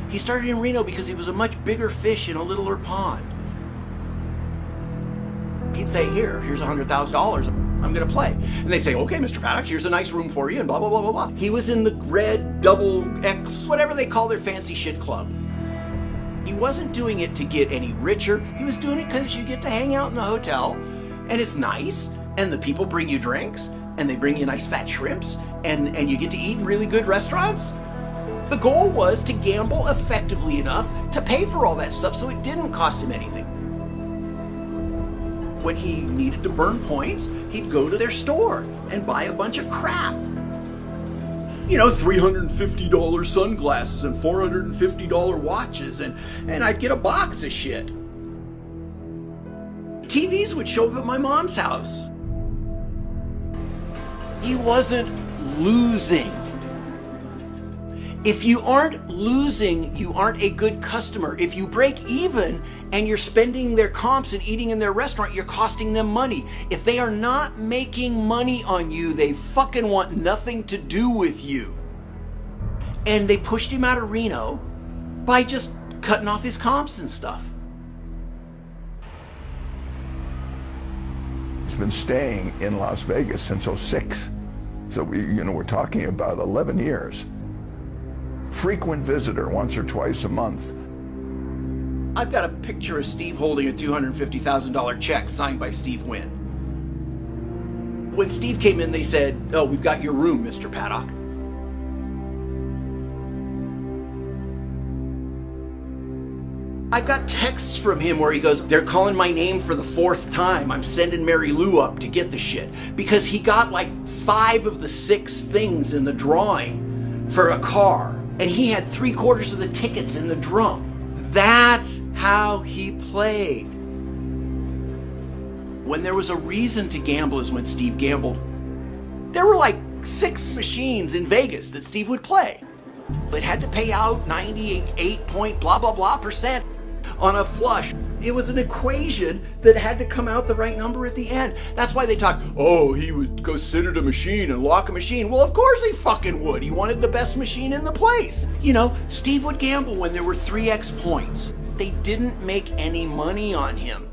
He started in Reno because he was a much bigger fish in a littler pond. He'd say, here's $100,000. I'm going to play. And they'd say, okay, Mr. Paddock, here's a nice room for you, and blah, blah, blah, blah, blah. He was in the red double X, whatever they call their fancy shit club. He wasn't doing it to get any richer. He was doing it because you get to hang out in the hotel, and it's nice, and the people bring you drinks, and they bring you nice fat shrimps, and you get to eat in really good restaurants. The goal was to gamble effectively enough to pay for all that stuff so it didn't cost him anything. When he needed to burn points, he'd go to their store and buy a bunch of crap. You know, $350 sunglasses and $450 watches, and I'd get a box of shit. TVs would show up at my mom's house. He wasn't losing. If you aren't losing, you aren't a good customer. If you break even and you're spending their comps and eating in their restaurant, you're costing them money. If they are not making money on you, they fucking want nothing to do with you. And they pushed him out of Reno by just cutting off his comps and stuff. He's been staying in Las Vegas since '06. So we're talking about 11 years. Frequent visitor once or twice a month. I've got a picture of Steve holding a $250,000 check signed by Steve Wynn. When Steve came in, they said, oh, we've got your room, Mr. Paddock. I've got texts from him where he goes, they're calling my name for the 4th time. I'm sending Mary Lou up to get the shit. Because he got like 5 of the 6 things in the drawing for a car. And he had 3/4 of the tickets in the drum. That's how he played. When there was a reason to gamble is when Steve gambled. There were like 6 machines in Vegas that Steve would play. It had to pay out 98 point blah blah blah % on a flush. It was an equation that had to come out the right number at the end. That's why they talk, oh, he would go sit at a machine and lock a machine. Well, of course he fucking would. He wanted the best machine in the place. You know, Steve would gamble when there were 3x points. They didn't make any money on him.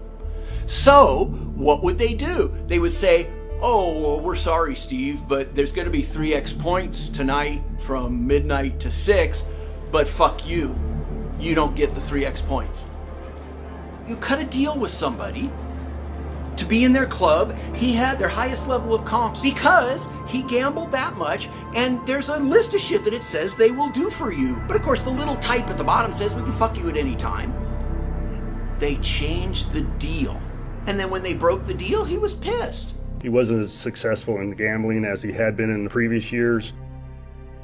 So what would they do? They would say, oh, well, we're sorry, Steve, but there's going to be 3x points tonight from midnight to 6, but fuck you. You don't get the 3x points. You cut a deal with somebody to be in their club. He had their highest level of comps because he gambled that much, and there's a list of shit that it says they will do for you. But of course, the little type at the bottom says we can fuck you at any time. They changed the deal. And then when they broke the deal, he was pissed. He wasn't as successful in gambling as he had been in the previous years.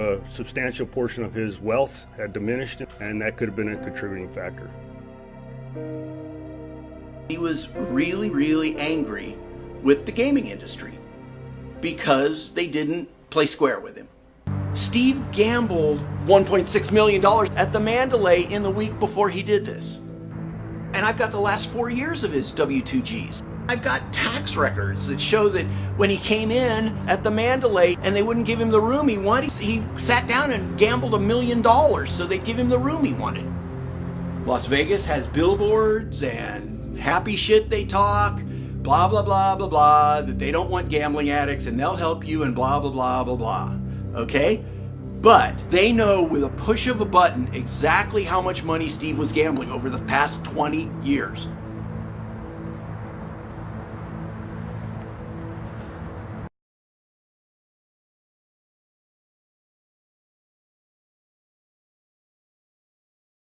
A substantial portion of his wealth had diminished, and that could have been a contributing factor. He was really, really angry with the gaming industry because they didn't play square with him. Steve gambled $1.6 million at the Mandalay in the week before he did this. And I've got the last 4 years of his W2Gs. I've got tax records that show that when he came in at the Mandalay and they wouldn't give him the room he wanted, he sat down and gambled $1 million so they'd give him the room he wanted. Las Vegas has billboards and happy shit they talk, blah, blah, blah, blah, blah, that they don't want gambling addicts and they'll help you and blah, blah, blah, blah, blah. Okay? But they know with a push of a button exactly how much money Steve was gambling over the past 20 years.